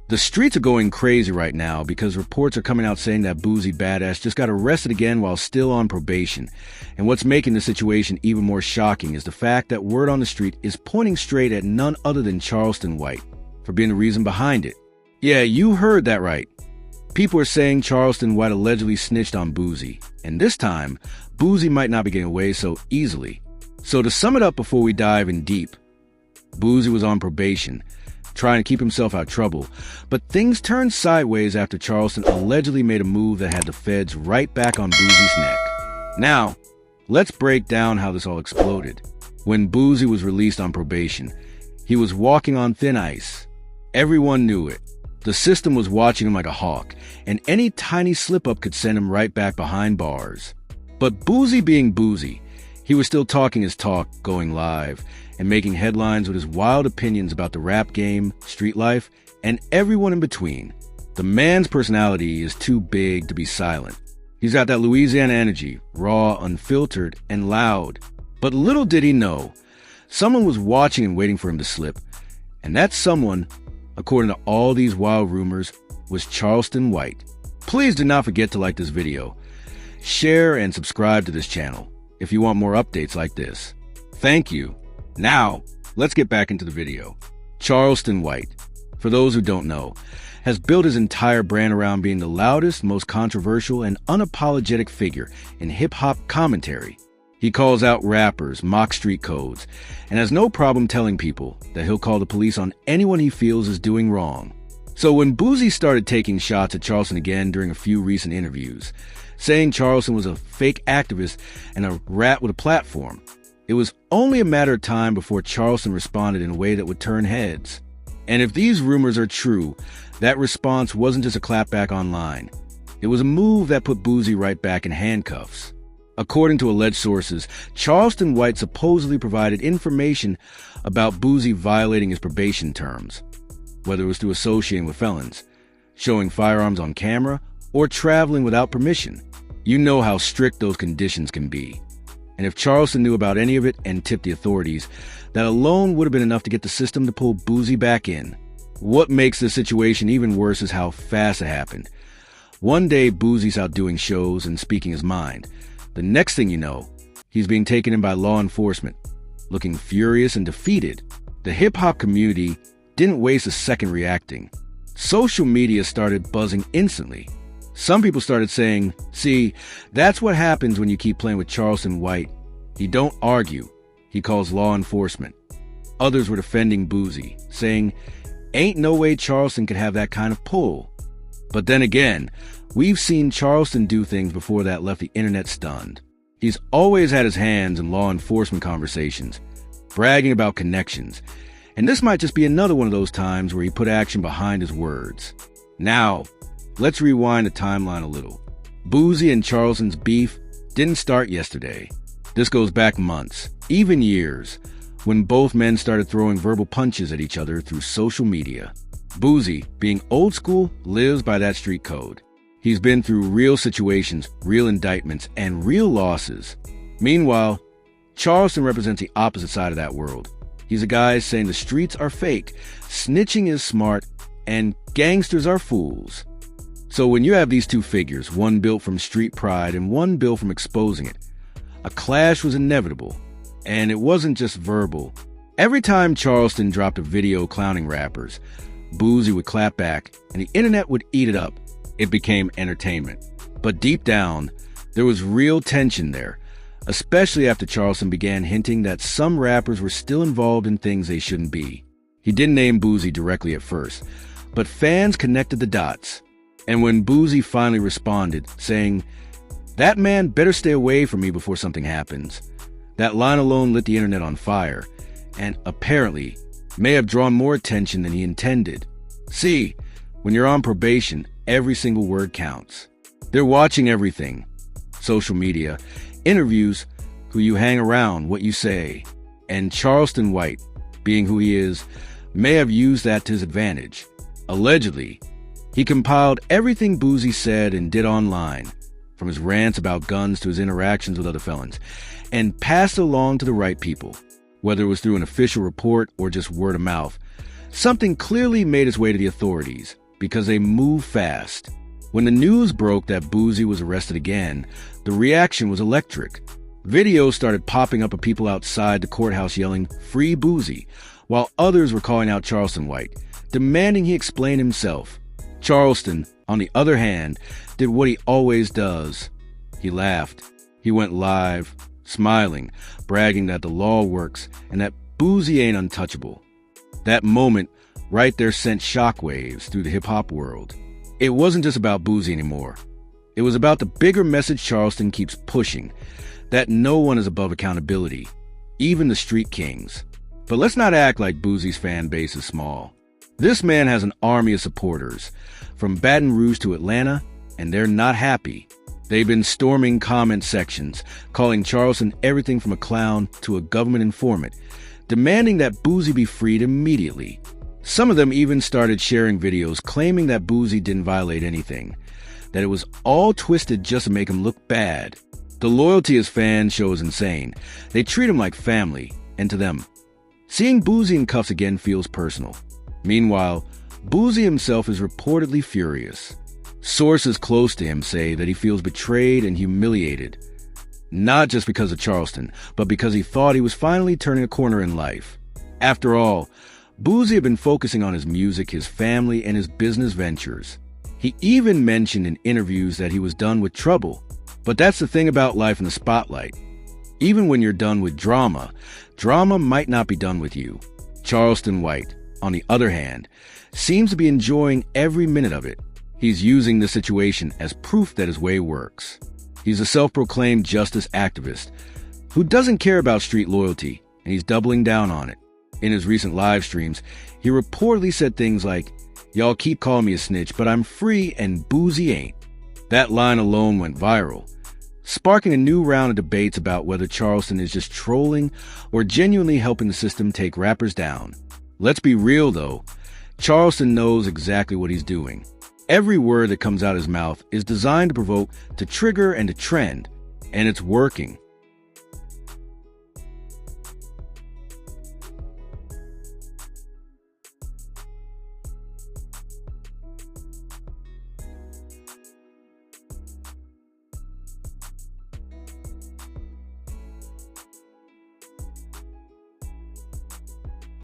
The streets are going crazy right now because reports are coming out saying that Boosie BadAzz just got arrested again while still on probation. And what's making the situation even more shocking is the fact that word on the street is pointing straight at none other than Charleston White for being the reason behind it. Yeah, you heard that right. People are saying Charleston White allegedly snitched on Boosie, and this time, Boosie might not be getting away so easily. So to sum it up before we dive in deep, Boosie was on probation, trying to keep himself out of trouble, but things turned sideways after Charleston allegedly made a move that had the feds right back on Boosie's neck. Now, let's break down how this all exploded. When Boosie was released on probation, he was walking on thin ice. Everyone knew it. The system was watching him like a hawk, and any tiny slip-up could send him right back behind bars. But Boosie being Boosie, he was still talking his talk, going live, and making headlines with his wild opinions about the rap game, street life, and everyone in between. The man's personality is too big to be silent. He's got that Louisiana energy, raw, unfiltered, and loud. But little did he know, someone was watching and waiting for him to slip. And that someone, according to all these wild rumors, was Charleston White. Please do not forget to like this video, share, and subscribe to this channel if you want more updates like this. Thank you. Now, let's get back into the video. Charleston White, for those who don't know, has built his entire brand around being the loudest, most controversial, and unapologetic figure in hip-hop commentary. He calls out rappers, mock street codes, and has no problem telling people that he'll call the police on anyone he feels is doing wrong. So when Boosie started taking shots at Charleston again during a few recent interviews, saying Charleston was a fake activist and a rat with a platform, it was only a matter of time before Charleston responded in a way that would turn heads. And if these rumors are true, that response wasn't just a clapback online. It was a move that put Boosie right back in handcuffs. According to alleged sources, Charleston White supposedly provided information about Boosie violating his probation terms, whether it was through associating with felons, showing firearms on camera, or traveling without permission. You know how strict those conditions can be. And if Charleston knew about any of it and tipped the authorities, that alone would have been enough to get the system to pull Boosie back in. What makes this situation even worse is how fast it happened. One day, Boosie's out doing shows and speaking his mind. The next thing you know, he's being taken in by law enforcement, looking furious and defeated. The hip-hop community didn't waste a second reacting. Social media started buzzing instantly. Some people started saying, see, that's what happens when you keep playing with Charleston White. He don't argue. He calls law enforcement. Others were defending Boosie, saying, ain't no way Charleston could have that kind of pull. But then again, we've seen Charleston do things before that left the internet stunned. He's always had his hands in law enforcement conversations, bragging about connections. And this might just be another one of those times where he put action behind his words. Now, let's rewind the timeline a little. Boosie and Charleston's beef didn't start yesterday. This goes back months, even years, when both men started throwing verbal punches at each other through social media. Boosie, being old school, lives by that street code. He's been through real situations, real indictments, and real losses. Meanwhile, Charleston represents the opposite side of that world. He's a guy saying the streets are fake, snitching is smart, and gangsters are fools. So when you have these two figures, one built from street pride and one built from exposing it, a clash was inevitable. And it wasn't just verbal. Every time Charleston dropped a video clowning rappers, Boosie would clap back and the internet would eat it up. It became entertainment. But deep down, there was real tension there, especially after Charleston began hinting that some rappers were still involved in things they shouldn't be. He didn't name Boosie directly at first, but fans connected the dots. And when Boosie finally responded, saying, that man better stay away from me before something happens, that line alone lit the internet on fire, and apparently may have drawn more attention than he intended. See, when you're on probation, every single word counts. They're watching everything. Social media, interviews, who you hang around, what you say. And Charleston White, being who he is, may have used that to his advantage. Allegedly, he compiled everything Boosie said and did online, from his rants about guns to his interactions with other felons, and passed it along to the right people, whether it was through an official report or just word of mouth. Something clearly made its way to the authorities, because they move fast. When the news broke that Boosie was arrested again, the reaction was electric. Videos started popping up of people outside the courthouse yelling, "Free Boosie," while others were calling out Charleston White, demanding he explain himself. Charleston, on the other hand, did what he always does. He laughed. He went live, smiling, bragging that the law works and that Boosie ain't untouchable. That moment right there sent shockwaves through the hip-hop world. It wasn't just about Boosie anymore. It was about the bigger message Charleston keeps pushing, that no one is above accountability, even the street kings. But let's not act like Boosie's fan base is small. This man has an army of supporters, from Baton Rouge to Atlanta, and they're not happy. They've been storming comment sections, calling Charleston everything from a clown to a government informant, demanding that Boosie be freed immediately. Some of them even started sharing videos claiming that Boosie didn't violate anything, that it was all twisted just to make him look bad. The loyalty his fans show is insane. They treat him like family, and to them, seeing Boosie in cuffs again feels personal. Meanwhile, Boosie himself is reportedly furious. Sources close to him say that he feels betrayed and humiliated, not just because of Charleston, but because he thought he was finally turning a corner in life. After all, Boosie had been focusing on his music, his family, and his business ventures. He even mentioned in interviews that he was done with trouble. But that's the thing about life in the spotlight. Even when you're done with drama, drama might not be done with you. Charleston White, on the other hand, seems to be enjoying every minute of it. He's using the situation as proof that his way works. He's a self-proclaimed justice activist who doesn't care about street loyalty, and he's doubling down on it. In his recent live streams, he reportedly said things like, "Y'all keep calling me a snitch, but I'm free and Boosie ain't." That line alone went viral, sparking a new round of debates about whether Charleston is just trolling or genuinely helping the system take rappers down. Let's be real though, Charleston knows exactly what he's doing. Every word that comes out of his mouth is designed to provoke, to trigger, and to trend, and it's working.